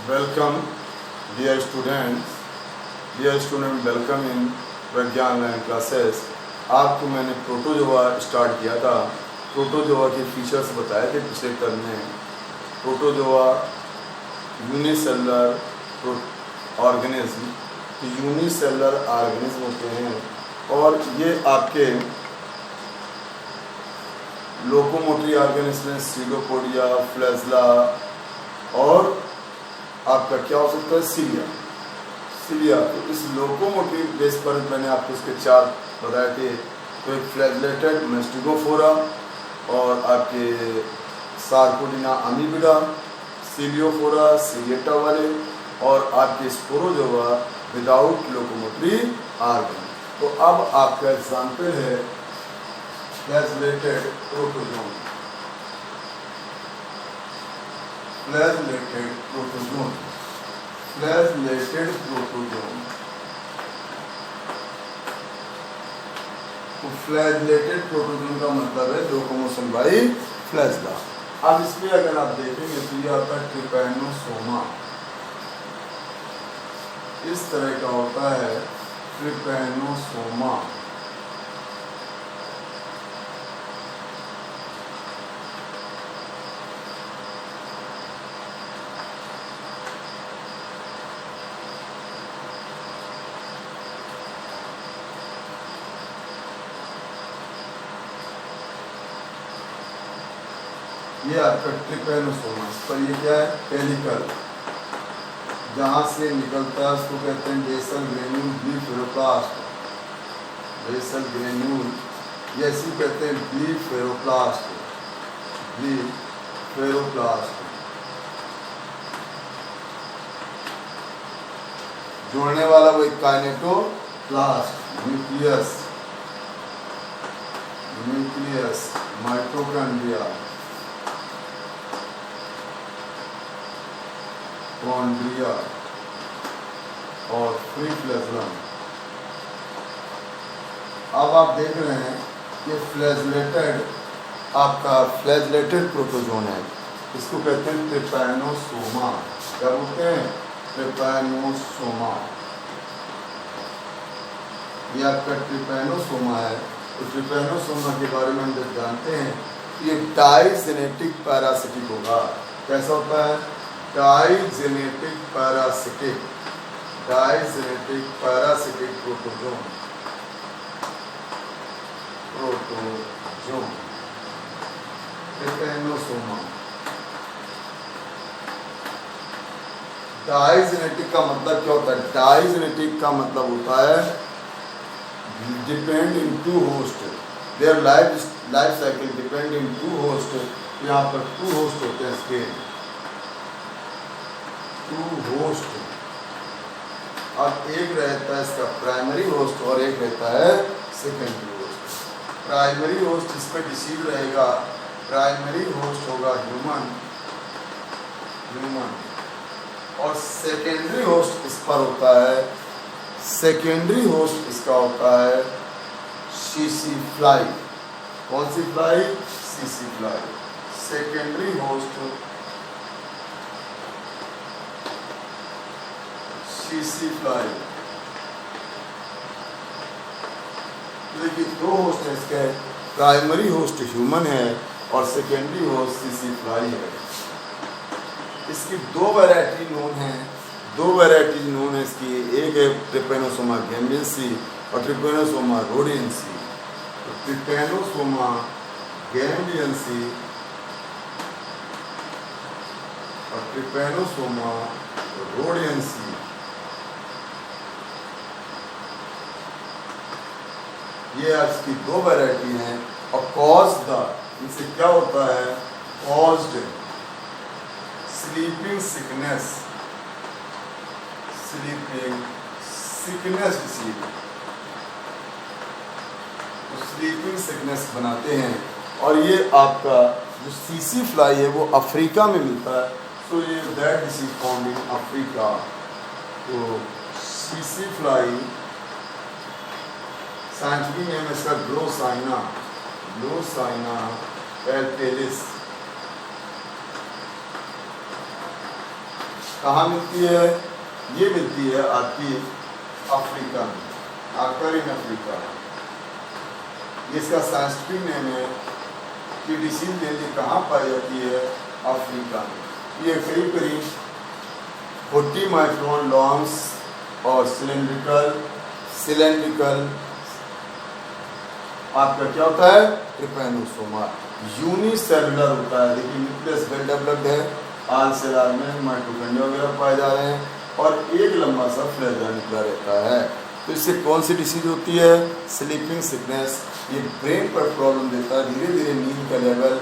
Welcome, dear students. Welcome in विज्ञान line classes. आपको मैंने प्रोटोजोआ स्टार्ट किया था। प्रोटोजोआ के फीचर्स बताए थे पिछले टर्म में। प्रोटोजोआ यूनिसेलुलर ऑर्गेनिज्म होते हैं और ये आपके लोकोमोटरी ऑर्गेनिज्म, सीडोपोडिया, फ्लैजला और आपका क्या हो सकता है, सीलिया। तो इस लोकोमोटिव बेस पर मैंने आपको इसके चार बताए थे। तो एक फ्लैजलेटेड मेस्टिगोफोरा और आपके सार्कोडिना अमीबिडा, सीलियोफोरा सीलिएटा वाले और आपके स्पोरोजोआ विदाउट लोकोमोटरी ऑर्गन। तो अब आपका एग्जाम्पल है फ्लैजलेटेड प्रोटोजोन। फ्लैजलेटेड प्रोटोजोन तो फ्लैजलेटेड प्रोटोजोन का मतलब है लोकोमोशन बाय फ्लैजला। अब इसमें अगर आप देखेंगे तो ये आपका ट्रिपैनोसोमा इस तरह का होता है। ट्रिपैनोसोमा ये आपका ट्रिपैनोसोमा, पर ये क्या है, पेलिकल, जहाँ से निकलता है उसको कहते हैं बेसल ग्रेन्यूल ब्लीफेरोप्लास्ट। बेसल ग्रेन्यूल जैसी कहते हैं ब्लीफेरोप्लास्ट। जोड़ने वाला वो एक काइनेटोप्लास्ट। न्यूक्लियस माइटोकॉन्ड्रिया, कॉन्ड्रिया और फ्री फ्लैजलम। अब आप देख रहे हैं ये फ्लैजलेटेड प्रोटोजोन है। इसको कहते हैं ट्रिपैनोसोमा। क्या बोलते हैं, ट्रिपैनोसोमा। ये आपका ट्रिपैनोसोमा है। तो ट्रिपैनोसोमा के बारे में हम जब जानते हैं ये डाइजेनेटिक पैरासिटिक होगा। कैसा होता है, digenetic parasitic protozoan. Trypanosoma. Digenetic का मतलब क्या होता है, डाइजेनेटिक का मतलब होता है depend into host, their life cycle depend into host. यहाँ पर टू होस्ट होते हैं इसके, टू होस्ट। अब एक रहता है इसका प्राइमरी होस्ट और एक रहता है सेकेंडरी होस्ट। प्राइमरी होस्ट इस पर डिसीव रहेगा, प्राइमरी होस्ट होगा ह्यूमन और सेकेंडरी होस्ट इस पर होता है, सेकेंडरी होस्ट इसका होता है सीसी फ्लाई। कौन सी fly, CC fly. Secondary host CC fly. देखिए दो होस्ट है इसके, प्राइमरी होस्ट ह्यूमन है और सेकेंडरी होस्ट सीसी फ्लाई है। इसकी दो वैरायटी नोन है इसकी। एक है ट्रिपैनोसोमा गैम्बियंसी और ट्रिपैनोसोमा रोडियंसी। तो ट्रिपैनोसोमा गैम्बियंसी और ट्रिपैनोसोमा रोडियंसी ये इसकी दो वैरायटी हैं। और कॉज्ड, इनसे क्या होता है, कॉज्ड स्लीपिंग सिकनेस डिसीज। तो स्लीपिंग सिकनेस बनाते हैं। और ये आपका जो सीसी फ्लाई है वो अफ्रीका में मिलता है। तो ये that disease found in Africa. तो सीसी फ्लाई साइंटिफिक नेम इसका ग्लोसाइना एल्टेलिस। कहाँ मिलती है? ये मिलती है आपकी अफ्रीका में, आकर इन अफ्रीका। ये इसका साइंटिफिक नेम है कि डिसीज मेनली कहाँ पाई जाती है? अफ्रीका में। ये करीब करीब 40 माइक्रोन लॉन्ग और सिलेंड्रिकल आपका क्या होता है? ट्रिपैनोसोमा। यूनिसेलुलर होता है, देखिए न्यूक्लियस वेल डेवलप्ड है, आल सेलर में माइटोकॉन्ड्रिया वगैरह पाए जा रहे हैं, और एक लंबा सा फ्लैजा निकला रहता है। तो इससे कौन सी डिसीज होती है? Sleeping sickness. ये ब्रेन पर प्रॉब्लम देता है, धीरे धीरे नींद का लेवल,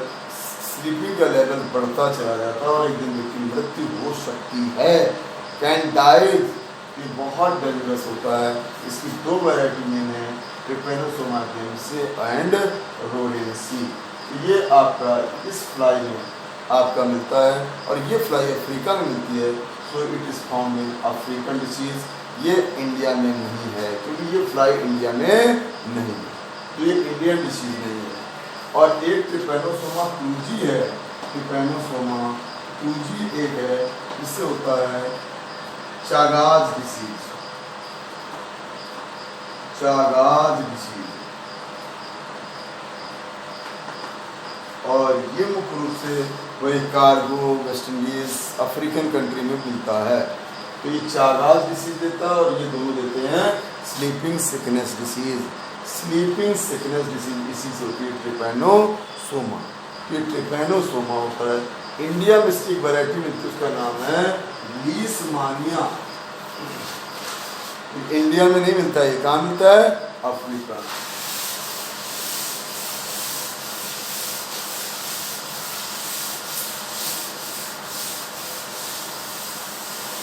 स्लीपिंग का लेवल बढ़ता चला जाता है और एक दिन व्यक्ति की मृत्यु हो सकती है। कैंडाइड ये बहुत डेंजरस होता है। इसकी 2 वैरायटी में है, ट्रिपैनोसोमा एंड रोडेंसी। ये आपका इस फ्लाई में आपका मिलता है, और ये फ्लाई अफ्रीका में मिलती है। So it is found in African disease. ये इंडिया में नहीं है, क्योंकि ये फ्लाई इंडिया में नहीं है, तो ये इंडियन डिसीज नहीं है। और एक ट्रिपैनोसोमा टूजी है, ट्रिपैनोसोमा टूजी एक है, इससे होता है चागाज डिसीज। चागाज डिसीज, और ये मुख्य रूप से वही cargo, West Indies, African country में मिलता है। तो ये चागाज डिसीज देता है, और ये दोनों देते हैं sleeping sickness disease. Sleeping sickness disease इसी से होती है ट्रिपैनोसोमा। ये ट्रिपैनोसोमा होता है। इंडिया में इसकी वैरायटी मिलती है, उसका नाम है लीशमानिया। इंडिया में नहीं मिलता है, ये कहाँ मिलता है? अफ्रीका।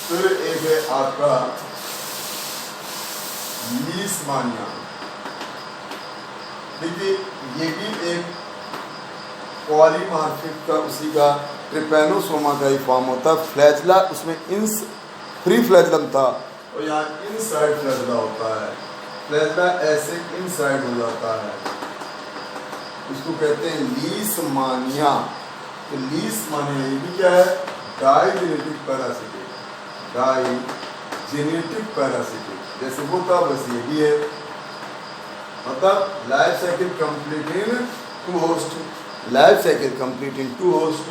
फिर एक है आपका लीशमानिया। देखिए ये भी एक पॉलीमार्फिक का उसी का ट्रिपैनोसोमा का ही फॉर्म होता है। फ्लैजला उसमें इंस फ्री फ्लैजलम था, और यहाँ इनसाइड फ्लैजला होता है। फ्लैजला ऐसे इनसाइड हो जाता है, इसको कहते हैं लीशमानिया। तो लीशमानिया ये भी क्या है? Digenetic parasitic. डाइजेनेटिक पैरासिटिक जैसे वो था वैसे ये भी है। मतलब life cycle complete in 2 host. Life cycle complete in 2 host.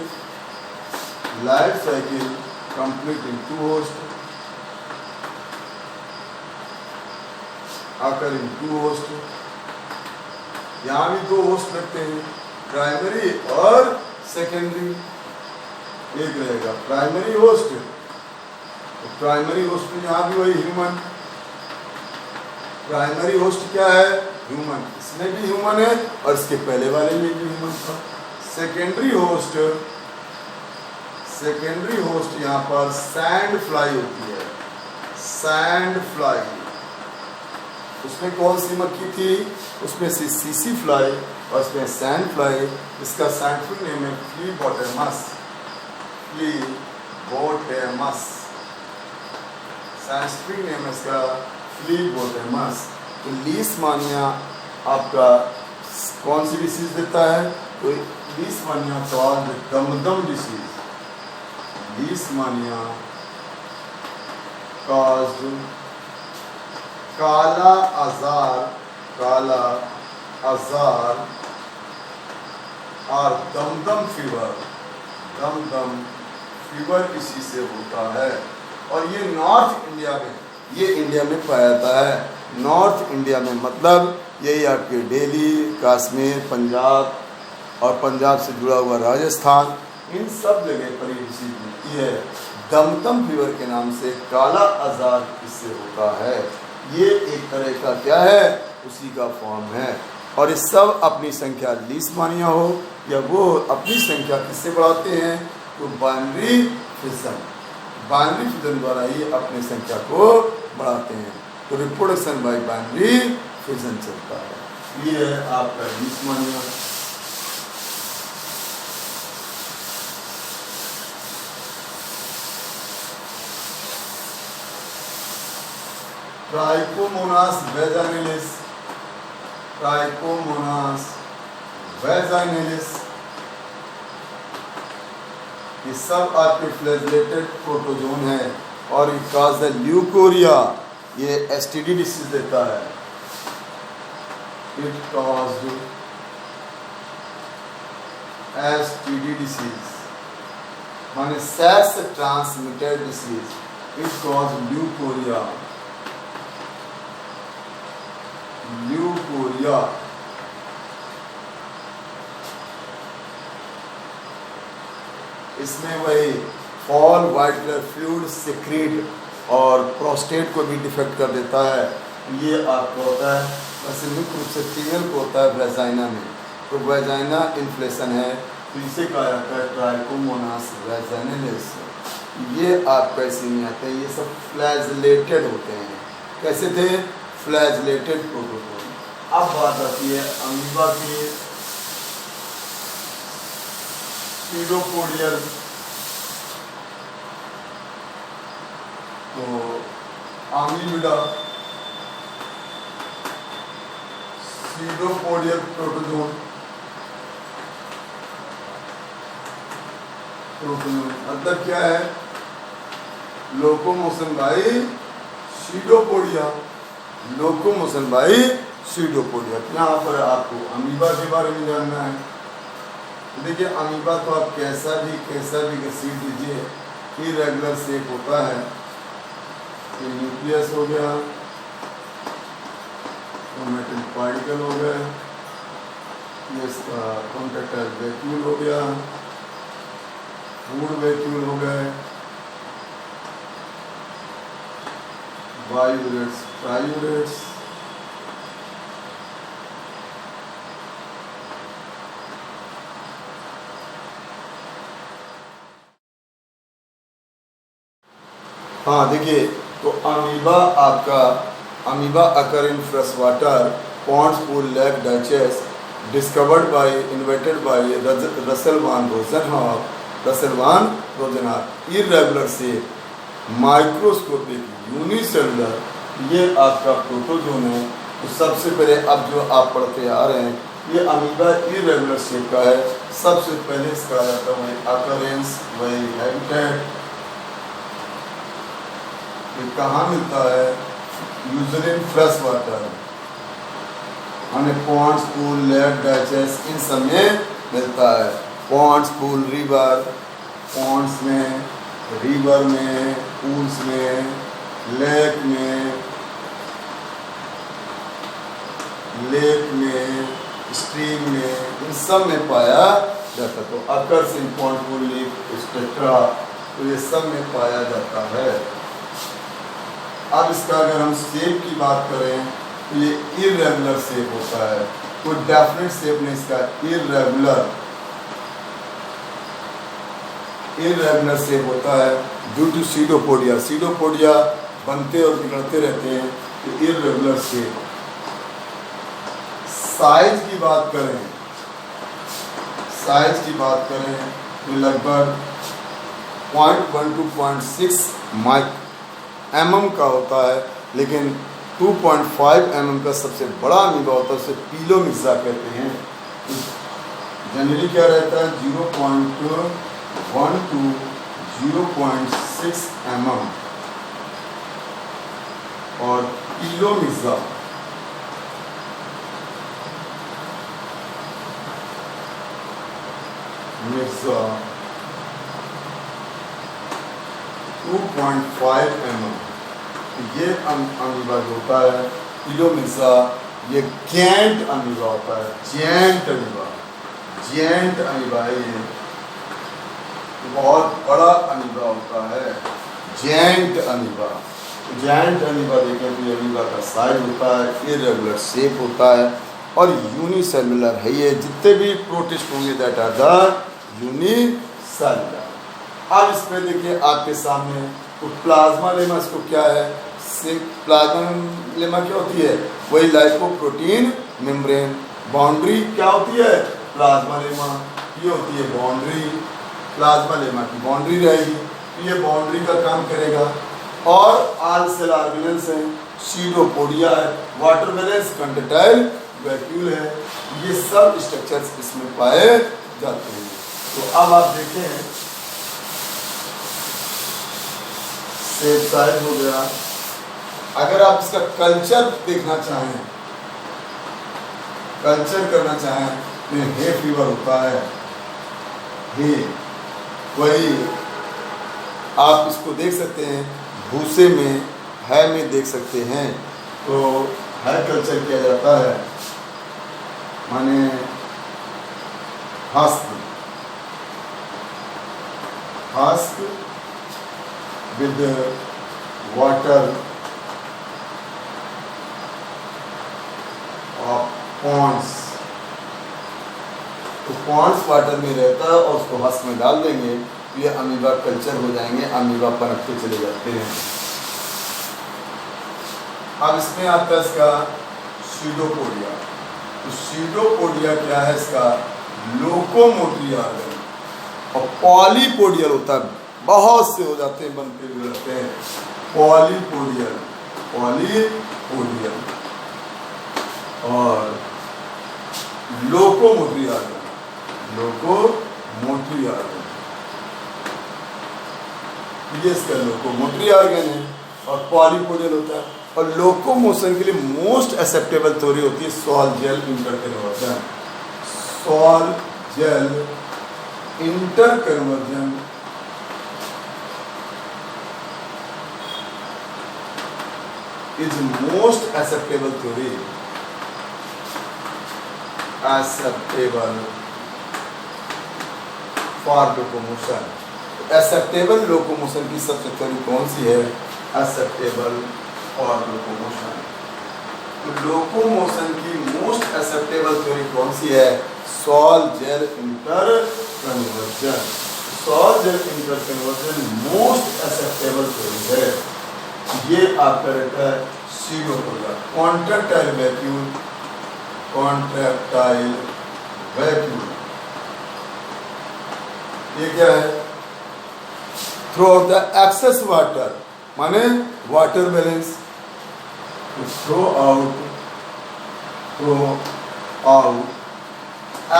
Life cycle complete in 2 host. आकर इन 2 होस्ट। यहाँ भी 2 होस्ट लगते हैं, प्राइमरी और सेकेंडरी। एक रहेगा प्राइमरी होस्ट, तो प्राइमरी होस्ट में यहाँ भी वही ह्यूमन। प्राइमरी होस्ट क्या है? ह्यूमन। इसमें भी ह्यूमन है, और इसके पहले वाले में भी ह्यूमन था। सेकेंडरी होस्ट, सेकेंडरी होस्ट यहाँ पर सैंड फ्लाई होती है। सैंड फ्लाई, उसमें कौन सी मक्खी थी? उसमें से सीसी फ्लाई, और उसमें सैंड फ्लाई। इसका साइंटिफिक नेम है फ्लीबोटेमस। फ्लीबोटेमस साइंटिफिक नेम है इसका, फ्लीबोटेमस। तो लीशमानिया आपका कौन सी डिसीज देता है? तो Leishmania called Dumdum disease. Leishmania caused kala azar, काला आजार और दमदम फीवर। दमदम फीवर इसी से होता है, और ये नॉर्थ इंडिया में, ये इंडिया में पाया जाता है। नॉर्थ इंडिया में मतलब यही आपके दिल्ली, कश्मीर, पंजाब, और पंजाब से जुड़ा हुआ राजस्थान, इन सब जगह पर ये डिसीज मिलती है। दमदम फीवर के नाम से काला आजार इससे होता है। ये एक तरह का क्या है? उसी का फॉर्म है। और इस सब अपनी संख्या लीशमानिया हो या वो अपनी संख्या किससे बढ़ाते हैं? तो बाइनरी फिजन। बाइनरी फिजन द्वारा ही अपनी संख्या को बढ़ाते हैं। तो रिप्रोडक्शन बाय बाइनरी फिजन चलता है। ये है आपका लीशमानिया। ट्राइकोमोनास वैजाइनलिस। ट्राइकोमोनास वैजाइनलिस ये सब आपके फ्लैजेलेटेड प्रोटोजोन है और इट कॉज द ल्यूकोरिया, ये एसटीडी डिसीज देता है। इट कॉज्ड एसटीडी डिसीज माने sex transmitted disease, it caused leucorrhoea. Leucorrhoea इसमें वही fall white colour fluid secrete और प्रोस्टेट को भी डिफेक्ट कर देता है। ये आपको होता है वैसे मुख्य रूप से फीमेल को होता है वेजाइना में, तो वेजाइना इन्फ्लेशन है तो इसे कहा जाता है ट्राइकोमोनास वेजाइनलिस। ये आपका इसी में आते हैं, ये सब फ्लैजलेटेड होते हैं। कैसे थे? Flagellated protozoan. अब बात आती है अमीबा की सीडोपोडियल। तो अमीबा सीडोपोडियल प्रोटोजोन, मतलब क्या है? Locomotion by pseudopodia, locomotion by pseudopodia. यहाँ पर आपको अमीबा के बारे में जानना है। देखिए अमीबा तो आप कैसा भी घसीट दीजिए, इरेगुलर शेप होता है। ये न्यूक्लियस हो गया, क्रोमैटिन पार्टिकल हो गए, ये इसका कॉन्ट्रैक्टाइल वैक्यूल हो गया, फूड वैक्यूल हो गए, बायोरेट्स ट्रायोरेट्स, हाँ देखिए तो अमीबा आपका amoeba occur in fresh water ponds, pool, lake, ditches, discovered by invented by Rosel von Rosenhof, irregular shape, microscopic, unicellular, ये आपका प्रोटोजोन है। तो सबसे पहले अब जो आप पढ़ते आ रहे हैं ये अमीबा इरेगुलर शेप का है। सबसे पहले इसका आ जाता है वही अकरेंस, वही हैबिटेट। कहाँ मिलता है? यूजुअली इन फ्रेश वाटर, हमें पॉन्ड्स, पूल, लेक, डचेस इन सब में मिलता है। पॉन्ड्स, पूल, रिवर, पॉन्ड्स में, रिवर में, पूल्स में, लेक में, स्ट्रीम में, इन सब में पाया जाता है। तो occurs in pond, pool, lake, etcetera, तो ये सब में पाया जाता है। अब इसका अगर हम शेप की बात करें तो ये इरेगुलर शेप होता है, कोई डेफिनेट शेप नहीं इसका, इरेगुलर शेप होता है ड्यू टू सीडोपोडिया। सीडोपोडिया बनते और बिगड़ते रहते हैं, तो इरेगुलर शेप। साइज की बात करें तो लगभग 0.1 to 0.6 mm का होता है, लेकिन 2.5 mm का सबसे बड़ा अमीबा होता है, उसे पीलोमिक्सा कहते हैं। जनरली क्या रहता है? 0.1 to 0.6 mm और पीलोमिक्सा मिक्सा 2.5 mm। ये अमीबा जो होता है पीलोमिक्सा, ये गैंट अमीबा होता है, जेंट अमीबा है। ये बहुत बड़ा अमीबा होता है, जेंट अमीबा देखें तो ये अमीबा का साइज होता है, इरेगुलर शेप होता है और यूनिसेलुलर है। ये जितने भी प्रोटिस्ट होंगे दैट आर द यूनिसेलुलर। अब इस पे देखिए आपके सामने तो प्लाज्मा लेमा, इसको क्या है? प्लाज्मा लेमा क्या होती है? वही लाइपोप्रोटीन मेम्ब्रेन। बाउंड्री क्या होती है? प्लाज्मा लेमा, ये होती है बाउंड्री। प्लाज्मा लेमा की बाउंड्री रहेगी, ये बाउंड्री का काम करेगा। और आल सेल ऑर्गेनेल्स हैं, सीडोपोडिया है, वाटर बैलेंस, कंट्रैक्टाइल वैक्यूल है, ये सब स्ट्रक्चर्स इसमें पाए जाते हैं। तो अब आप देखें सेफ साइड हो गया। अगर आप इसका कल्चर देखना चाहें, कल्चर करना चाहें तो हे फीवर होता है, हे, वही आप इसको देख सकते हैं भूसे में, है में देख सकते हैं। तो है कल्चर किया जाता है, माने husk with water of ponds. तो पॉन्ड्स वाटर में रहता है और उसको हस्क में डाल देंगे तो ये अमीबा कल्चर हो जाएंगे, अमीबा पनपते चले जाते हैं। अब इसमें आता है इसका सीडोपोडिया। तो सीडोपोडिया क्या है इसका? Locomotory organ. और पॉलीपोडियल होता है, बहुत से हो जाते हैं, बनते हुए रहते हैं। पॉलीपोडियल और लोकोमोटरी ऑर्गन, ये इसका लोकोमोटरी ऑर्गन है और पॉलीपोडियल होता है। और लोकोमोशन के लिए मोस्ट एक्सेप्टेबल थ्योरी होती है sol gel interconversion. Sol gel interconversion is most acceptable theory, acceptable for locomotion। Acceptable locomotion की सबसे थ्योरी कौन सी है? Acceptable for locomotion. तो लोकोमोशन की मोस्ट एक्सेप्टेबल थ्योरी कौन सी है? Sol gel interconversion. Sol gel interconversion most acceptable theory है। ये आपका रहता है सीडोपोडिया। कॉन्ट्रैक्टाइल वैक्यूल, ये क्या है? Throw out the excess water, माने water balance. Throw out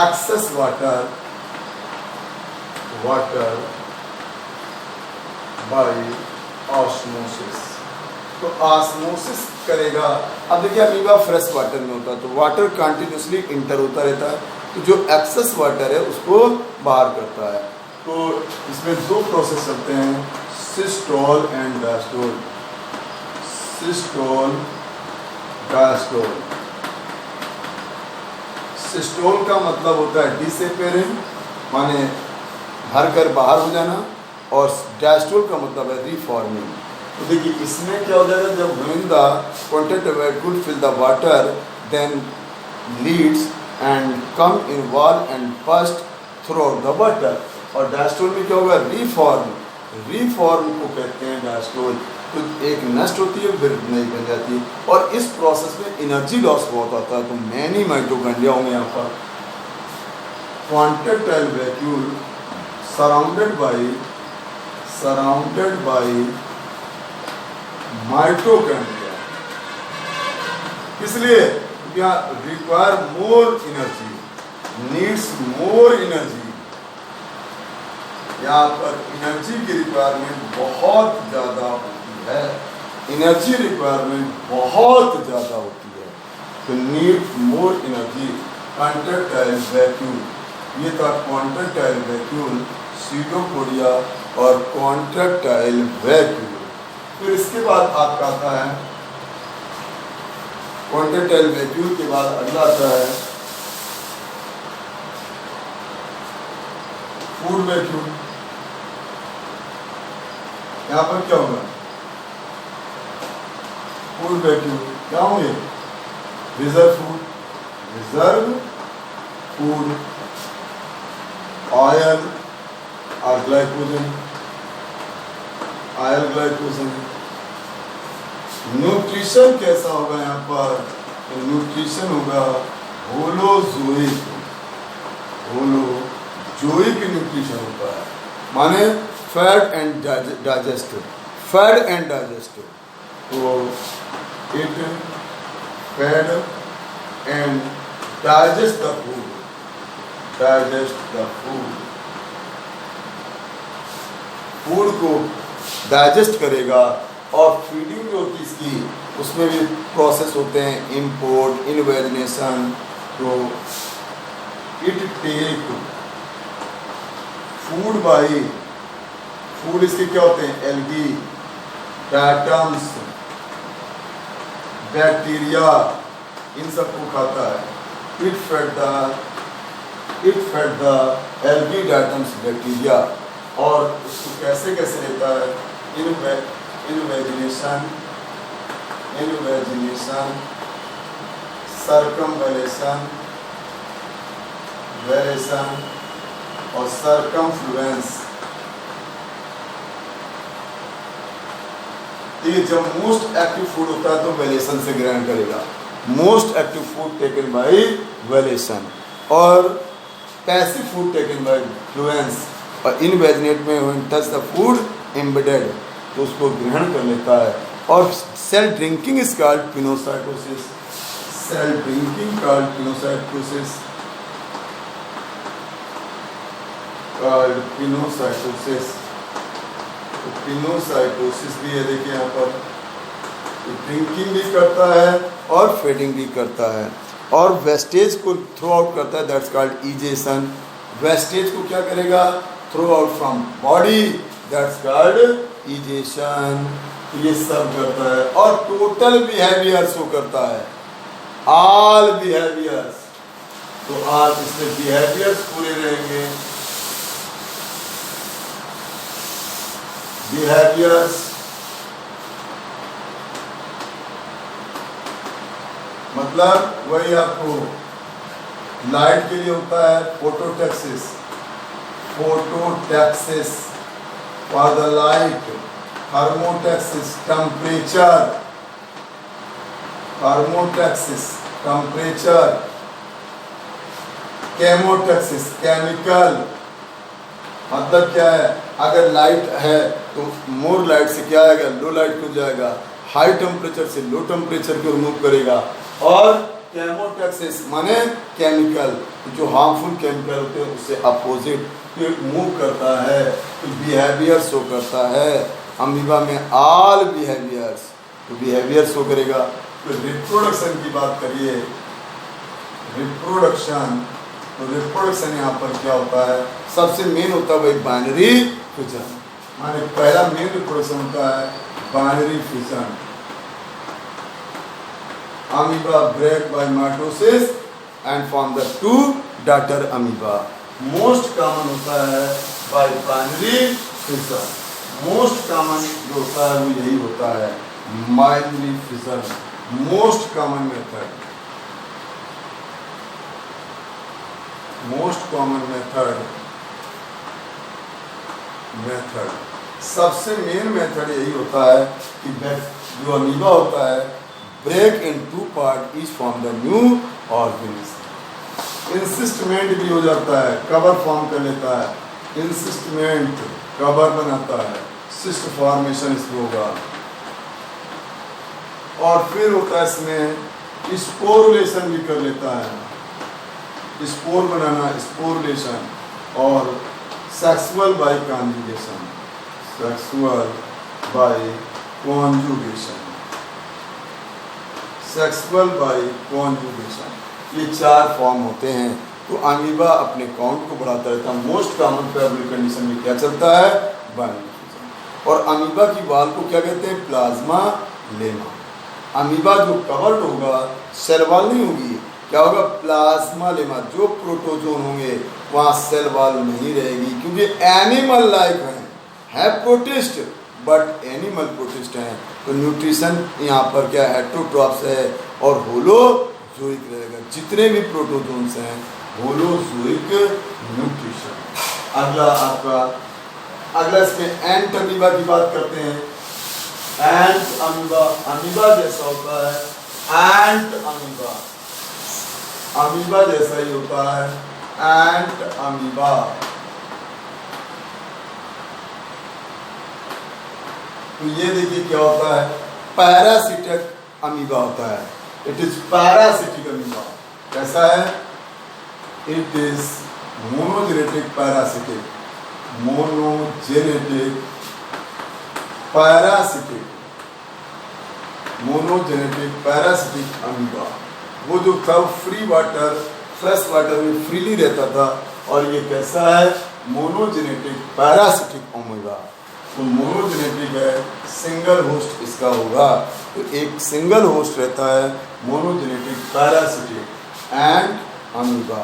excess water by osmosis. तो ऑस्मोसिस करेगा। अब देखिए अमीबा फ्रेश वाटर में होता है तो वाटर कंटिन्यूसली इंटर होता रहता है, तो जो एक्सेस वाटर है उसको बाहर करता है। तो इसमें दो प्रोसेस चलते हैं, सिस्टोल एंड डायस्टोल। सिस्टोल का मतलब होता है डिसेपेयरिंग, माने भर कर बाहर हो जाना, और डायस्टोल का मतलब है रिफॉर्मिंग। तो देखिए इसमें क्या हो जाएगा, जब when the contact vacuole fill the water then leads and come in wall and burst through the water. और डायस्टोल में क्या होगा? रिफॉर्म को कहते हैं डायस्टोल। तो एक नष्ट होती है फिर नई बन जाती है, और इस प्रोसेस में एनर्जी लॉस बहुत आता है। तो मैनी माइटोकॉन्ड्रिया होंगे यहाँ पर। Contractile vacuole surrounded by mitochondria, इसलिए require more energy, needs more energy. यहाँ पर एनर्जी की रिक्वायरमेंट बहुत ज़्यादा होती है, एनर्जी रिक्वायरमेंट बहुत ज़्यादा होती है। तो need more energy. Contractile vacuole, ये था कॉन्ट्रैक्टाइल वैक्यूल, सीडोपोडिया और कॉन्ट्रैक्टाइल वैक्यूल। फिर इसके बाद आपका आता है कॉन्ट्रैक्टाइल वैक्यूल के बाद अगला आता है फूड वैक्यूल। यहाँ पर क्या होगा? फूड वैक्यूल क्या होंगे? रिजर्व फूड, ऑयल और ग्लाइकोजन, न्यूट्रिशन कैसा होगा? यहाँ पर न्यूट्रिशन होगा होलोजोइक न्यूट्रिशन होता है, माने फैट एंड डाइजेस्टिव। तो it fed and digest the food. Food को डाइजेस्ट करेगा। और फीडिंग जो होती है इसकी, उसमें भी प्रोसेस होते हैं, इंपोर्ट, इनवेजिनेशन। तो it take food by, food इसके क्या होते हैं, एल्गी, डायटम्स, बैक्टीरिया, इन सबको खाता है। It fed the algae, diatoms, bacteria. और उसको कैसे कैसे लेता है, इनवेजिनेशन, सर्कमवेलेशन, वेलेशन और सर्कमफ्लुएंस। ये जब मोस्ट एक्टिव फूड होता है तो वेलेशन से ग्रहण करेगा, most active food taken by वेलेशन। और पैसिव फूड टेकन बाय फ्लुएंस। और इनवेजिनेट में when touch the food embedded, तो उसको ग्रहण कर लेता है। और cell drinking is called pinocytosis, cell drinking called pinocytosis, called pinocytosis. तो पिनोसाइटोसिस भी है, देखिए यहाँ पर, ड्रिंकिंग भी करता है और फीडिंग भी करता है। और वेस्टेज को थ्रो आउट करता है, दैट्स कॉल्ड इजेशन। वेस्टेज को क्या करेगा, throw out from body, that's called egestion. ये सब करता है। और टोटल बिहेवियर्स को करता है, ऑल बिहेवियर्स। तो आज इसमें बिहेवियर्स पूरे रहेंगे, बिहेवियर्स मतलब वही आपको लाइट के लिए होता है phototaxis, phototaxis for the light, thermotaxis temperature, thermotaxis temperature, chemotaxis chemical. मतलब क्या है, अगर लाइट है तो मोर लाइट से क्या आएगा, लो लाइट को जाएगा, हाई टेम्परेचर से लो टेम्परेचर को रिमूव करेगा। और केमोटैक्सिस माने केमिकल, जो हार्मफुल केमिकल होते हैं उससे अपोजिट मूव करता है, तो बिहेवियर शो करता है। अमीबा में ऑल बिहेवियर्स, तो बिहेवियर शो करेगा। तो रिप्रोडक्शन की बात करिए, रिप्रोडक्शन, तो रिप्रोडक्शन यहाँ पर क्या होता है, सबसे मेन होता है भाई बाइनरी फ्यूजन। माने पहला मेन रिप्रोडक्शन होता है binary fusion. Amoeba break by mitosis and form the two daughter amoeba. Most common होता है by binary fusion, most common जो होता है वो यही होता है, binary fusion, most common method, most common method सबसे मेन मेथड यही होता है कि जो अमीबा होता है break in two part is form the new organism. Encystment भी हो जाता है, कवर फॉर्म कर लेता है, इंसिस्टमेंट कवर बनाता है, सिस्ट फॉर्मेशन इसमें होगा। और फिर होता है इसमें स्पोरुलेशन भी कर लेता है, स्पोर बनाना, स्पोरुलेशन। और sexual by conjugation, sexual by conjugation, sexual by conjugation, ये चार फॉर्म होते हैं। तो अमीबा अपने काउंट को बढ़ाता रहता है। मोस्ट कॉमन फेवरेट कंडीशन में क्या चलता है, बाइनरी फ्यूजन। और अमीबा की वाल को क्या कहते हैं, प्लाज्मा लेमा। अमीबा जो कवर्ड होगा, सेल वाल नहीं होगी, क्या होगा, प्लाज्मा लेमा। जो प्रोटोजोन होंगे वहाँ सेल वाल नहीं रहेगी, क्योंकि एनिमल लाइफ है प्रोटिस्ट बट एनिमल प्रोटिस्ट हैं। तो न्यूट्रिशन यहाँ पर क्या है, हेटेरोट्रॉप्स है और होलोजोइक रहेगा। जितने भी प्रोटोजोन्स हैं होलोजोइक न्यूट्रिशन। अगला इसमें एंट अमीबा की बात करते हैं। एंट अमीबा, अमीबा जैसा होता है एंट अमीबा, अमीबा जैसा ही होता है एंट अमीबा। तो ये देखिए क्या होता है, पैरासिटिक अमीबा होता है। It is parasitic amoeba. कैसा है, it is monogenetic parasitic, monogenetic parasitic, monogenetic parasitic amoeba, वो जो था फ्री वाटर, फ्रेश वाटर में फ्रीली रहता था, और ये कैसा है, मोनोजेनेटिक पैरासिटिक अमीबा। तो मोनोजेनेटिक है, सिंगल होस्ट इसका होगा, तो एक सिंगल होस्ट रहता है, मोनोजेनेटिक पैरासिटिक एंड अमीबा।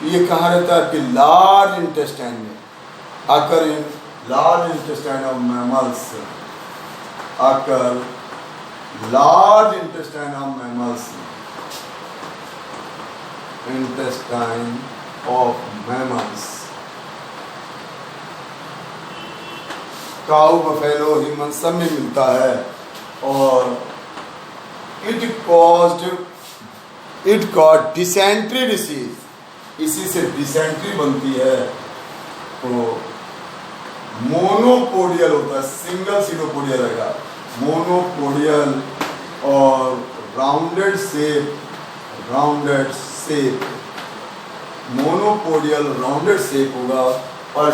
ये कहाँ रहता है, आपके लार्ज इंटेस्टाइन में, आकर in large intestine of mammals, आकर large intestine of mammals, intestine of mammals, cow, buffalo, human सब में मिलता है। और इट कॉज डिसेंट्री डिसीज, इसी से डिसेंट्री बनती है। तो मोनोपोडियल होता है, सिंगल सीडोपोडियल रहेगा, मोनोपोडियल, और rounded shape, monopodial rounded shape होगा, और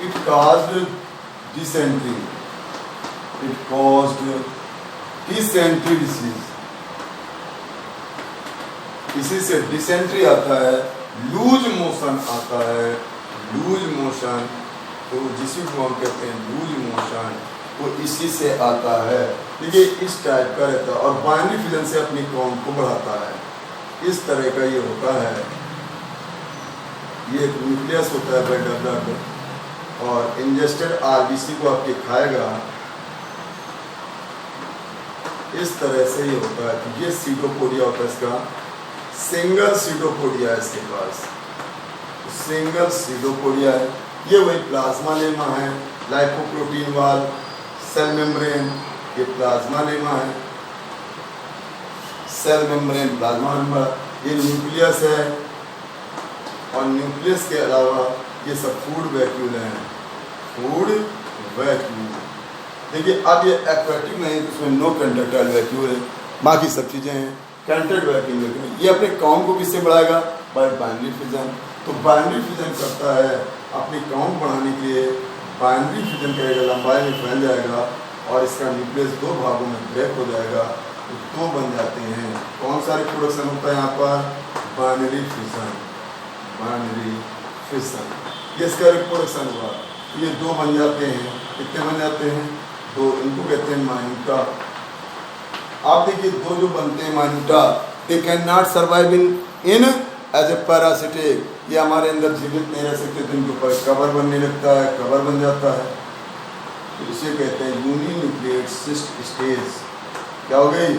it caused dysentery, dysentery disease, इसी से डिसेंट्री आता है, लूज मोशन आता है, लूज मोशन, तो जिसी को हम कहते हैं लूज मोशन, वो इसी से आता है। देखिए इस टाइप का रहता है, और बाइनरी फिजन से अपनी काउंट को बढ़ाता है, इस तरह का ये होता है। ये एक न्यूक्लियस होता है ब्लड ब्लड, और इंजेस्टेड आरबीसी को आपके खाएगा, इस तरह से ये होता है। तो ये सीडोपोडिया होता है, इसका सिंगल सीडोपोडिया है इसके पास, सिंगल सीडोपोडिया है। ये वही प्लाज्मा लेमा है, लाइपोप्रोटीन वाल, सेल मेम्ब्रेन, ये प्लाज्मा लेमा है, सेल मेम्ब्रेन, प्लाज्मा मेम्ब्रेन, ये न्यूक्लियस है, और न्यूक्लियस के अलावा ये सब फूड वैक्यूल हैं, फूड वैक्यूल। देखिए अब ये एक्वाटिक नहीं, तो उसमें नो कंडक्टाइल वैक्यूल है, बाकी सब चीज़ें हैं कंटेंट वैक्यूल। ये अपने काउंट को किससे बढ़ाएगा, बाय बाइनरी फिजन। तो बाइनरी फिजन करता है, अपनी काउंट बढ़ाने के लिए बाइनरी फिजन करेगा, लंबाई में फैल जाएगा, और इसका न्यूक्लियस दो भागों में ब्रेक हो जाएगा, तो दो बन जाते हैं। कौन सा रिप्रोडक्शन होता है यहाँ पर, बाइनरी फिजन, बाइनरी फिजन, ये इसका रिप्रोडक्शन हुआ, ये दो बन जाते हैं। कितने बन जाते हैं, दो, इनको कहते हैं माइन्यूटा। आप देखिए दो जो बनते हैं minuta, they can not survive in as a parasitic, ये हमारे अंदर जीवित नहीं रह सकते, तो इनके ऊपर कवर बनने लगता है, कवर बन जाता है, तो इसे कहते हैं यूनिन्यूक्लिएट सिस्ट स्टेज। क्या हो गई,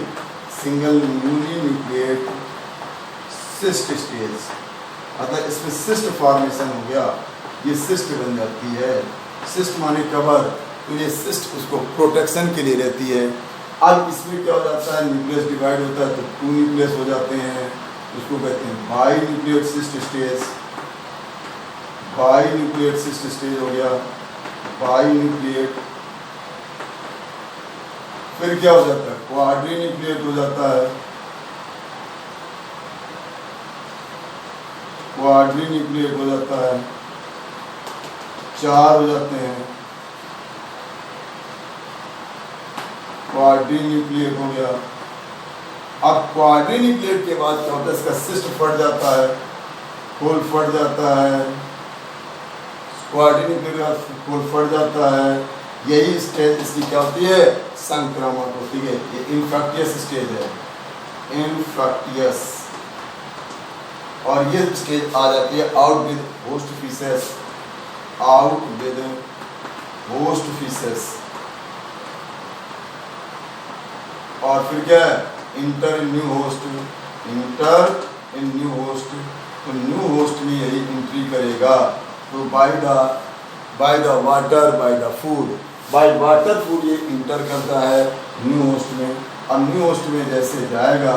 सिंगल यूनिन्यूक्लिएट सिस्ट स्टेज, मतलब इसमें सिस्ट फॉर्मेशन हो गया, ये सिस्ट बन जाती है, सिस्ट माने कवर, तो ये सिस्ट उसको प्रोटेक्शन के लिए रहती है। अब इसमें क्या हो जाता है, न्यूक्लियस डिवाइड होता है, तो टू न्यूक्लियस हो जाते हैं, उसको कहते हैं by nucleate cyst stage, by nucleate cyst stage हो गया, बाई न्यूक्लिएट। फिर क्या हो जाता है, क्वाड्री न्यूक्लिएट हो जाता है, क्वाड्री न्यूक्लिएट हो जाता है, चार हो जाते हैं, क्वाड्री न्यूक्लिएट हो गया। अब क्वाड्री न्यूक्लिएट के बाद क्या होता है, इसका सिस्ट फट जाता है, होल फट जाता है, क्वाड्री न्यूक्लिएट का होल फट जाता है। यही स्टेज इसकी क्या होती है, संक्रामक होती है, ये इन्फेक्टियस स्टेज है, इन्फेक्टियस। और ये स्टेज आ जाती है out with host faeces, out with host faeces. और फिर क्या है, इंटर इन न्यू होस्ट, इंटर इन न्यू होस्ट, तो न्यू होस्ट में यही एंट्री करेगा। तो by the water, by the food, by water food ये इंटर करता है न्यू होस्ट में। अब न्यू होस्ट में जैसे जाएगा,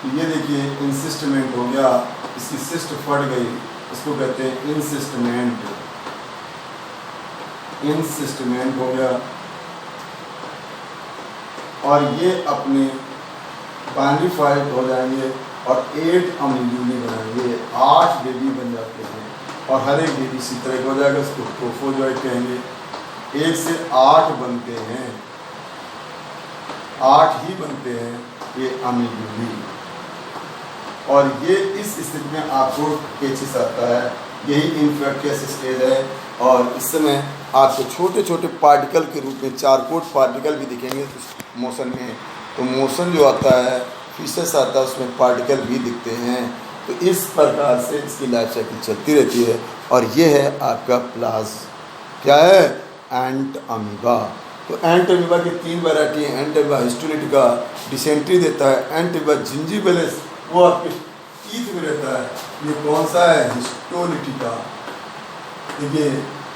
तो ये देखिए इंसिस्टमेंट हो गया, इसकी सिस्ट फट गई, इसको कहते हैं इंसिस्टमेंट, इंसिस्टमेंट हो गया। और ये अपने बाइनरी फाइट हो जाएंगे, और 8 अम्यूनी बनाएंगे, 8 बेबी बन जाते हैं, और हर एक बेबी इसी तरह हो जाएगा, इसको ट्रोफोजोइट कहेंगे। 1 से 8 बनते हैं, 8 ही बनते हैं ये अमीबी। और ये इस स्थिति में आपको केचिस आता है, यही इन्फेक्टियस स्टेज है। और इस समय आपको छोटे छोटे पार्टिकल के रूप में चारकोट पार्टिकल भी दिखेंगे मोशन में। तो मोशन जो आता है, फीसस आता है, उसमें पार्टिकल भी दिखते हैं। तो इस प्रकार से इसकी लाइफ साइकिल चलती रहती है। और ये है आपका क्या है, एंट अमीबा। तो एंट अमीबा की 3 वैरायटी हैं। एंट अमीबा हिस्टोलिटिका डिसेंट्री देता है, एंट अमीबा जिंजिबेलिस वो आपके टीथ में रहता है। ये कौन सा है, हिस्टोलिटिका। देखिए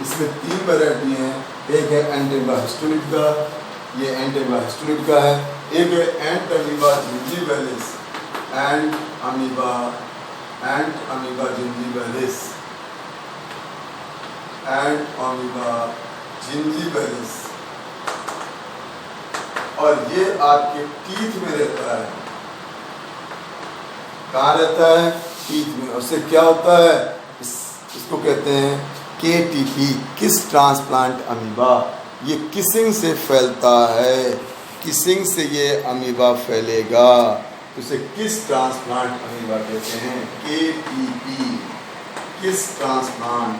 इसमें 3 वैरायटी हैं। एक है एंट अमीबा हिस्टोलिटिका, ये एंट अमीबा हिस्टोलिटिका है। एक है एंट अमीबा जिंजिबेलिस, एंट अमीबा जिंजिबेलिस, एंट अमीबा जिंजिबेलिस। और ये आपके टीथ में रहता है। कहाँ रहता है, टीथ में। उससे क्या होता है, इसको कहते हैं KTP, किस ट्रांसप्लांट अमीबा। ये किसिंग से फैलता है, किसिंग से ये अमीबा फैलेगा। उसे किस ट्रांसप्लांट अमीबा कहते हैं, KTP, किस ट्रांसप्लांट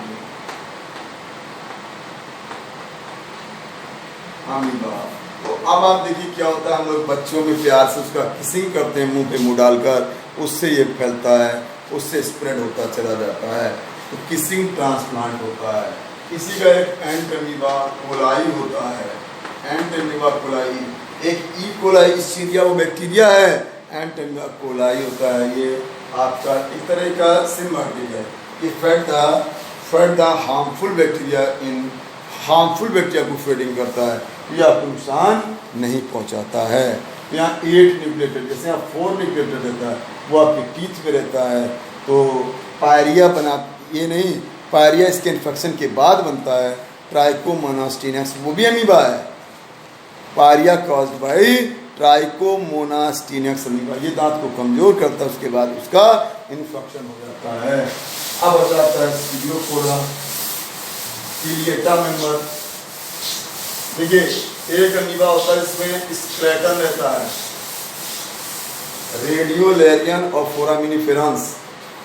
अमीबा। तो अब आप देखिए क्या होता है, हम लोग बच्चों में प्यार से उसका किसिंग करते हैं मुंह पे मुंह डालकर, उससे ये फैलता है, उससे स्प्रेड होता चला जाता है। तो किसिंग ट्रांसप्लांट होता है। इसी का एक एंट अमीबा कोलाई होता है, एंट अमीबा कोलाई। एक ई कोलाई सीरिया वो बैक्टीरिया है, एंट अमीबा कोलाई होता है। ये आपका एक तरह का सिम बैक्टीरिया है। ये फेड द हार्मफुल बैक्टीरिया इन हार्मफुल बैक्टीरिया को फेडिंग करता है, ये आपको नुकसान नहीं पहुंचाता है। यहाँ 8 न्यूक्लियोटाइड, जैसे यहाँ 4 न्यूक्लियोटाइड रहता है, वो आपके टीथ में रहता है। तो पायरिया ये नहीं, पायरिया इसके इन्फेक्शन के बाद बनता है। ट्राइकोमोनास्टीनेक्स वो भी अमीबा है। पायरिया कॉज्ड बाय ट्राइकोमोनास्टीनेक्स अमीबा, ये दांत को कमजोर करता है, उसके बाद उसका इन्फेक्शन हो जाता है। अब हो जाता है सीलियोफोरा, सीलिएटा मेंबर। देखिए एक अमीबा होता है, इसमें स्क्लेटन रहता है, रेडियोलेरियन और फोरामिनिफेरेंस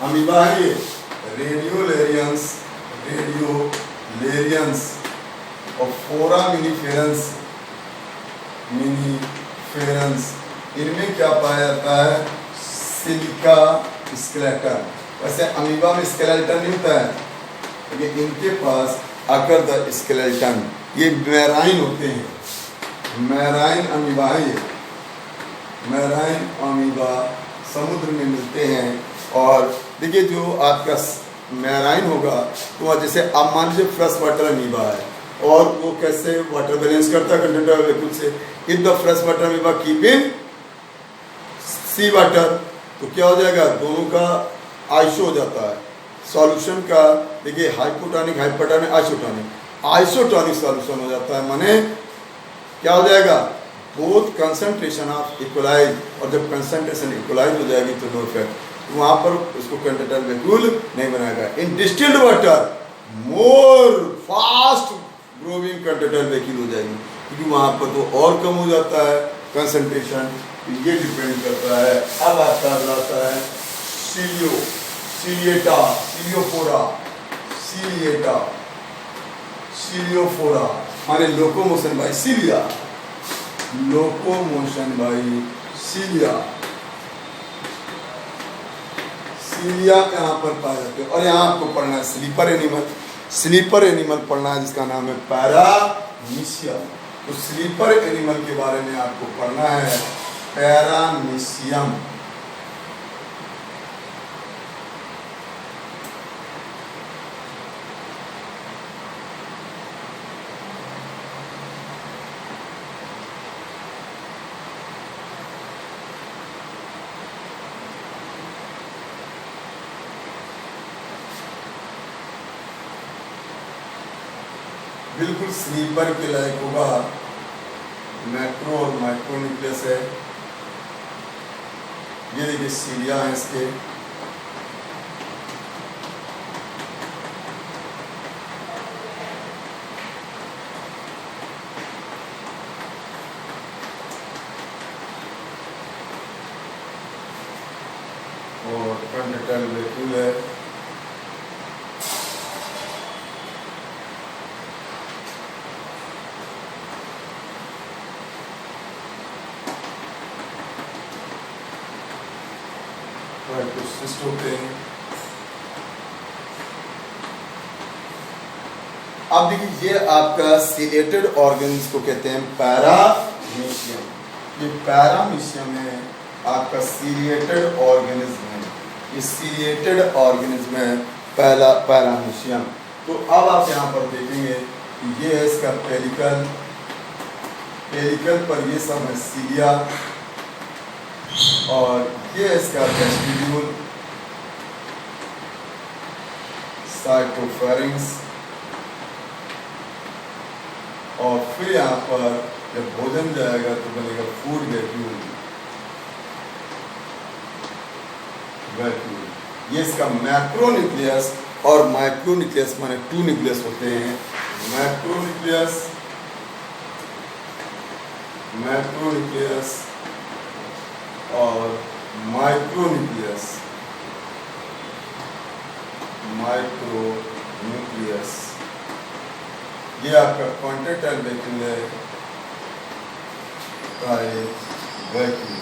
अमीबा है ये। रेडियोलेरियंस और फोरामिनिफेरेंस इनमें क्या पाया जाता है, सिलिका स्केलेटन। वैसे अमीबा में स्केलेटन नहीं होता है, लेकिन इनके पास अकर द स्केलेटन, ये मैराइन होते हैं, मैराइन अमीबा है ये। मैराइन अमीबा समुद्र में मिलते हैं। और देखिए जो आपका मैराइन होगा, तो जैसे आप मान लीजिए फ्रेश वाटर अमीबा है, और वो कैसे वाटर बैलेंस करता है कंटेंट ऑफ लिक्विड से। If the fresh water amoeba keep in sea water, तो क्या हो जाएगा, दोनों का आइसो हो जाता है सॉल्यूशन का। देखिए हाइपोटोनिक, हाइपरटोनिक, आइसोटोनिक सॉल्यूशन हो जाता है। माने क्या हो जाएगा, बोथ कंसंट्रेशन ऑफ इक्वलाइज, और जब कंसंट्रेशन इक्वलाइज हो जाएगी तो नो इफेक्ट, तो वहाँ पर उसको कंटेंट वैक्यूल नहीं बनाएगा। In distilled water more fast growing content vacuole हो जाएगी, क्योंकि वहाँ पर तो और कम हो जाता है कंसंट्रेशन। ये डिपेंड करता है। अब आपका आता है सीलिएटा, सीलियोफोरा माने लोकोमोशन बाय सीलिया, लोकोमोशन बाय सीलिया। सीलिया यहाँ पर पाए जाते हैं। और यहाँ आपको पढ़ना है स्लीपर एनिमल पढ़ना है, जिसका नाम है पैरामीशियम। तो स्लीपर एनिमल के बारे में आपको पढ़ना है, पैरामीशियम। बिल्कुल स्लीपर के लायक होगा। मैक्रो और माइक्रो न्यूक्लियस है। ये देखिए सीलिया है इसके, और कंडक्टाइल वैक्यूल है। कुछ सिस्ट होते हैं। अब देखिए ये आपका सिलेटेड ऑर्गन्स को कहते हैं पैरामीशियम। ये पैरामीशियम है आपका सिलिएटेड ऑर्गेनिज्म है। ये सिलिएटेड ऑर्गेनिज्म है पहला पैरामीशियम। तो अब आप यहाँ पर देखेंगे ये है इसका पेलिकल, पेलिकल पर ये सब है सीलिया, और ये है इसका वेस्टिब्यूल, साइटोफेरिंक्स, और फिर यहाँ पर जब भोजन जाएगा तो बनेगा फूड वैक्यूल। वैक्यूल ये इसका मैक्रोन्यूक्लियस और माइक्रोन्यूक्लियस माने 2 न्यूक्लियस होते हैं। मैक्रोन्यूक्लियस, मैक्रोन्यूक्लियस और माइक्रोन्यूक्लियस, माइक्रोन्यूक्लियस। ये आपका कॉन्ट्रैक्टाइल वैक्यूल है, वैक्यूल।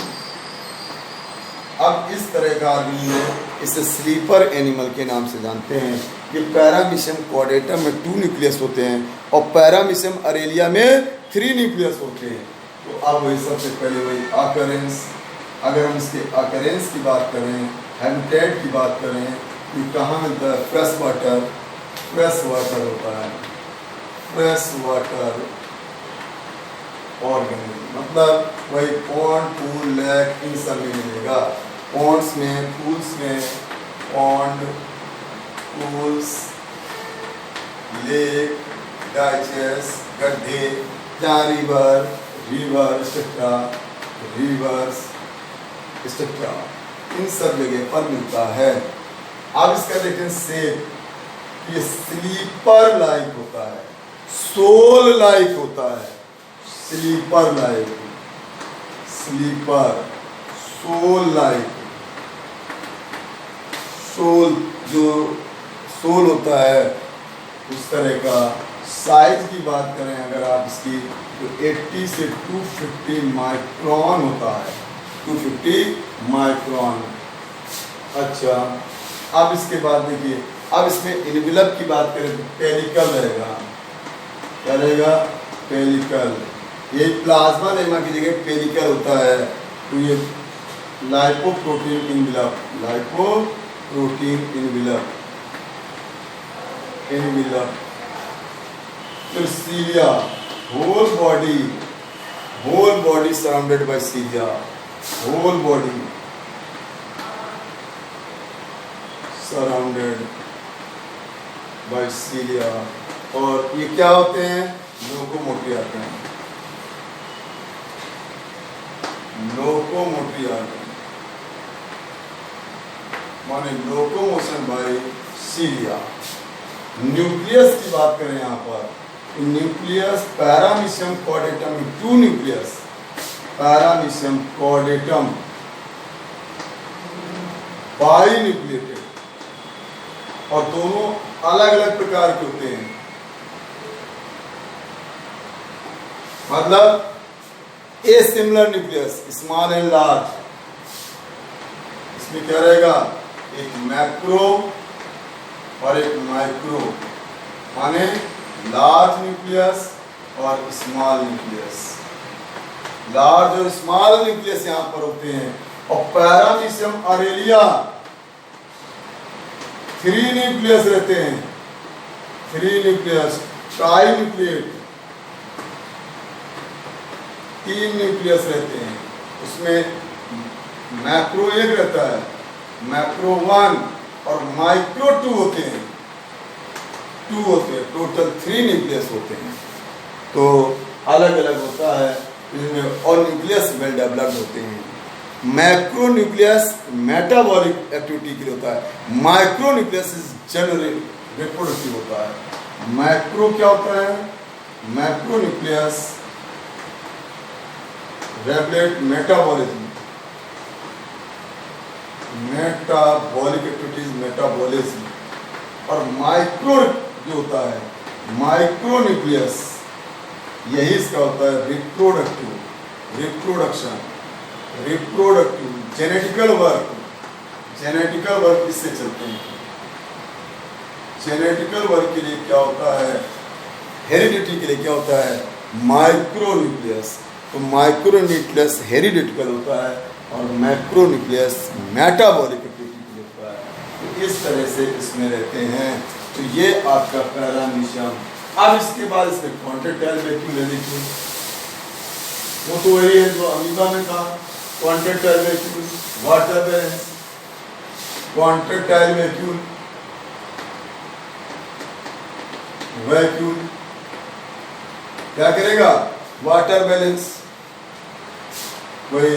अब इस तरह का आदमी है, इसे स्लीपर एनिमल के नाम से जानते हैं। ये पैरामीशियम कॉर्डेटम में 2 न्यूक्लियस होते हैं और पैरामीशियम अरेलिया में 3 न्यूक्लियस होते हैं। तो अब वही सबसे पहले वही ऑकरेंस, अगर हम इसके ऑकरेंस की बात करें, हैबिटेट की बात करें, तो कहाँ मिलता है? फ्रेश वाटर, फ्रेश वाटर होता है, फ्रेश वाटर ऑर्गेनिज्म, मतलब वही पॉन्ड, पूल, लेक, इन सब में मिलेगा। पॉन्ड्स में, पूल्स में, पॉन्ड, पूल्स, लेक, डाइचेस, गड्ढे, जहाँ river, river etcetera, rivers etcetera, इन सब जगह पर मिलता है। अब इसका देखें शेप, ये स्लीपर लाइक होता है, सोल लाइक होता है, slipper like, slipper, sole like, sole जो सोल होता है उस तरह का। साइज की बात करें अगर आप इसकी, तो 80 से 250 माइक्रोन होता है, 250 माइक्रोन। अच्छा, अब इसके बाद देखिए, अब इसमें इनवेलप की बात करें तो पेलिकल रहेगा, क्या रहेगा? पेलिकल। ये प्लाज्मा लेमा की जगह पेलिकल होता है। तो ये lipoprotein envelope, lipoprotein envelope, envelope. फिर cilia, whole body surrounded by cilia, whole body surrounded by cilia. और ये क्या होते हैं? लोकोमोटिव आते हैं, लोकोमोटिव आते हैं, माने लोकोमोशन बाय सीलिया। न्यूक्लियस की बात करें यहाँ पर, न्यूक्लियस पैरामीशियम कॉर्डेटम में 2 न्यूक्लियस, पैरामीशियम कॉर्डेटम बाइन्यूक्लिएटेड, और दोनों अलग अलग प्रकार के होते हैं। मतलब a similar nucleus, small and large. इसमें क्या रहेगा? एक मैक्रो और एक माइक्रो, माने लार्ज न्यूक्लियस और स्मॉल न्यूक्लियस। लार्ज और स्मॉल न्यूक्लियस यहां पर होते हैं। और पैरामीशियम अरेलिया 3 न्यूक्लियस रहते हैं, 3 न्यूक्लियस, ट्राई न्यूक्लिएट 3 न्यूक्लियस रहते हैं। उसमें मैक्रो 1 रहता है, मैक्रो 1 और माइक्रो 2 होते हैं, 2 होते हैं, टोटल 3 न्यूक्लियस होते हैं। तो अलग अलग होता है इसमें, और न्यूक्लियस वेल डेवलप्ड होते हैं। मैक्रो न्यूक्लियस मेटाबॉलिक एक्टिविटी के लिए होता है, माइक्रो न्यूक्लियस जनरल रिप्रोडक्टिव होता है। मैक्रो क्या होता है? Macro nucleus regulate metabolism, metabolic activities, metabolism. और माइक्रो जो होता है, माइक्रो न्यूक्लियस, यही इसका होता है reproductive, reproduction, reproductive, genetical work, genetical work इससे चलते हैं। जेनेटिकल वर्क के लिए क्या होता है, हेरिडिटी के लिए क्या होता है, माइक्रो न्यूक्लियस। तो माइक्रो न्यूक्लियस हेरिडिटिकल होता है और मैक्रो न्यूक्लियस मेटाबॉलिक एक्टिविटी के लिए होता है। तो इस तरह से इसमें रहते हैं। तो ये आपका पैरामीशियम। अब इसके बाद इसमें कॉन्ट्रैक्टाइल वैक्यूल ले लीजिए, वो तो वही है जो अमीबा में था, contractile vacuole, water balance, contractile vacuole, vacuole क्या करेगा, वाटर बैलेंस, वही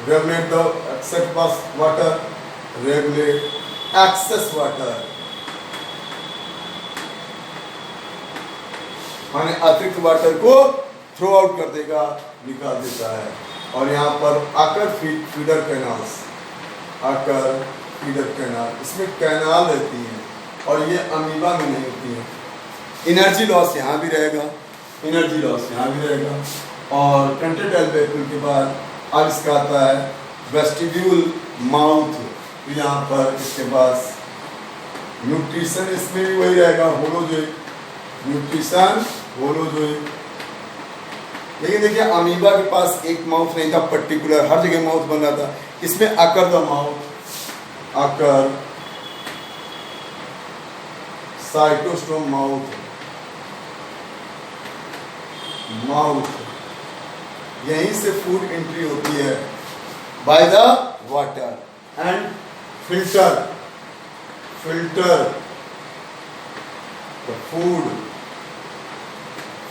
regulate the excess pass water, regulate excess water, माने अतिरिक्त वाटर को थ्रो आउट कर देगा, निकाल देता है। और यहाँ पर आकर फीडर कैनाल्स, आकर फीडर कैनाल, इसमें कैनाल रहती हैं और ये अमीबा में नहीं होती है। एनर्जी लॉस यहाँ भी रहेगा, एनर्जी लॉस यहाँ भी रहेगा। और कंट्रैक्टाइल वैक्यूल के बाद अब इसका आता है वेस्टिब्यूल माउथ, तो यहाँ पर इसके पास न्यूट्रिशन इसमें भी वही रहेगा, होलोजोइक, न्यूट्रिशन होलोजोइक। लेकिन देखिए अमीबा के पास एक माउथ नहीं था पर्टिकुलर, हर जगह माउथ बन रहा था। इसमें आकर द माउथ, आकर साइटोस्टोम माउथ, माउथ, यहीं से फूड एंट्री होती है by the water and filter, filter the food,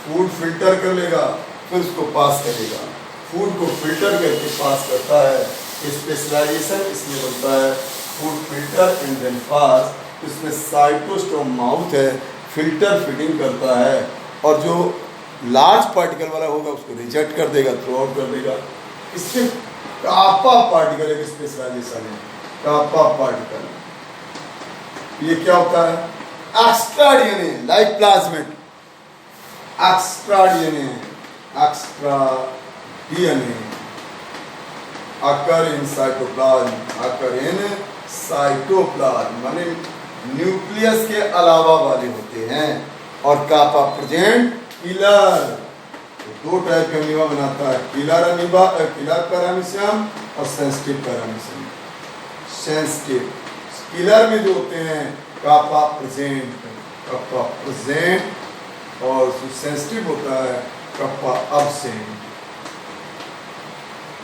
food filter कर लेगा, फिर उसको पास करेगा। फूड को फिल्टर करके पास करता है। स्पेशलाइजेशन इसमें बनता है food filter and then pass. इसमें साइटोस्टोम माउथ है, फिल्टर फीडिंग करता है और जो लार्ज पार्टिकल वाला होगा उसको रिजेक्ट कर देगा, थ्रो आउट कर देगा। इसमें कापा पार्टिकल एक स्पेशलाइजेशन है, कापा पार्टिकल। ये क्या होता है, extra DNA, like plasmid, extra DNA, extra DNA occur in cytoplasm, occur in cytoplasm माने न्यूक्लियस के अलावा वाले होते हैं। और कापा प्रेजेंट किलर, तो दो टाइप के अमीबा बनाता है, किलर अमीबा, किलर पैरामीशियम और सेंसिटिव पैरामीशियम। सेंसिटिव किलर में जो होते हैं कापा प्रेजेंट, कापा प्रेजेंट, और जो सेंसिटिव होता है कप्पा अब्सेंट।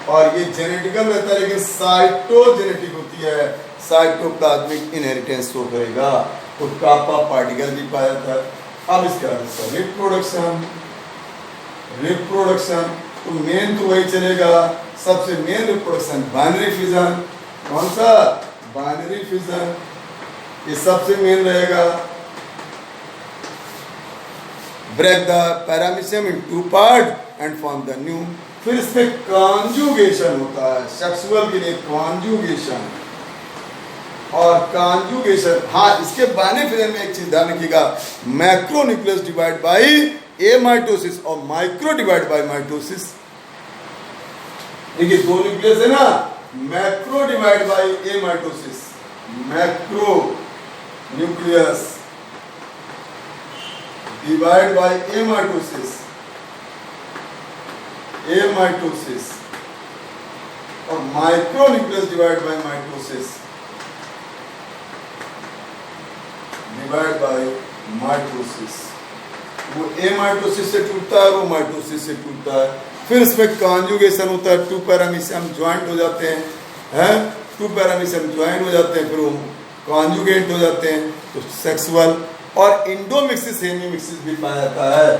और ये जेनेटिकल रहता है लेकिन साइटोजेनेटिक होती है, साइटोप्लाज्मिक इनहेरिटेंस शो करेगा, तो कापा पार्टिकल भी पाया जाता है। अब इसके बाद रिप्रोडक्शन, रिप्रोडक्शन तो मेन तो वही चलेगा, सबसे मेन रिप्रोडक्शन बाइनरी फिजन। कौन सा, बाइनरी फिजन, ये सबसे मेन रहेगा। Break the paramecium in two part and form the new. फिर इसमें कॉन्जुगेशन होता है, सेक्सुअल के लिए कॉन्जुगेशन। और कॉन्जुगेशन, हाँ इसके बाइनरी फिजन में एक चीज ध्यान रखिएगा, macro nucleus divide by amitosis और माइक्रो डिवाइड बाय माइटोसिस। देखिए दो न्यूक्लियस है ना, macro divide by amitosis, macro nucleus divide by amitosis, amitosis, और micro nucleus divide by mitosis, divide by mitosis. वो ए mitosis से टूटता है, वो माइटोसिस से टूटता है। फिर इसमें कॉन्जुगेशन होता है, टू पैरामीशियम ज्वाइंट हो जाते हैं, टू पैरामीशियम ज्वाइंट हो जाते हैं, फिर वो कॉन्जुगेट हो जाते हैं, तो सेक्सुअल। और एंडोमिक्सिस हेमीमिक्सिस भी पाया जाता है,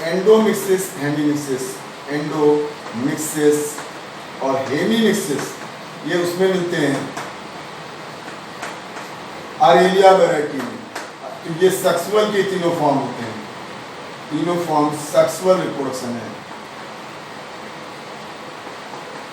एंडोमिक्सिस हेमीमिक्सिस, एंडोमिक्सिस और हेमीमिक्सिस ये उसमें मिलते हैं आरेलिया वैरायटी में। तो ये सेक्सुअल के तीनों फॉर्म होते हैं, तीनों फॉर्म सेक्सुअल रिप्रोडक्शन है।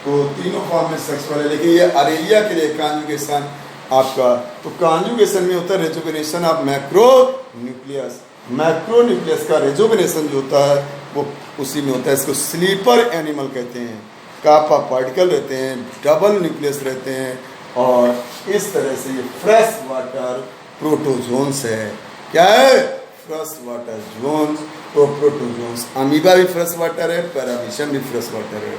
तो तीनों फॉर्म में सेक्सुअल है, लेकिन ये अरेलिया के लिए कॉन्जुगेशन आपका, तो कॉन्जुगेशन में होता है rejuvenation of macro nucleus. Macro nucleus का रेजुवेनेशन जो होता है वो उसी में होता है। इसको स्लीपर एनिमल कहते हैं। कापा पार्टिकल रहते हैं, डबल न्यूक्लियस रहते हैं, और इस तरह से ये फ्रेश वाटर प्रोटोजोन्स है। क्या है? फ्रेश वाटर जोन्स, तो प्रोटोजोन्स। अमीबा भी फ्रेश वाटर है, पैरामीशियम भी फ्रेश वाटर है।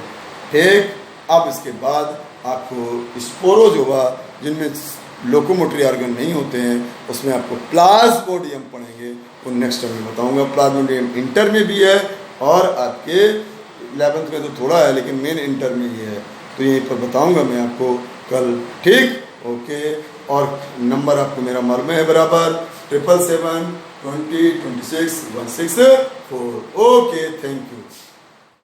ठीक, अब इसके बाद आपको स्पोरोजोआ, जिनमें लोकोमोटरी ऑर्गन नहीं होते हैं, उसमें आपको प्लाज्मोडियम पढ़ेंगे, वो नेक्स्ट टाइम में बताऊंगा। प्लाज्मोडियम इंटर में भी है और आपके 11th में तो थोड़ा है, लेकिन मेन इंटर में ही है, तो यहीं पर बताऊंगा मैं आपको कल। ठीक, ओके। और नंबर आपको मेरा मर में है बराबर 777 20 26 164। Okay, thank you.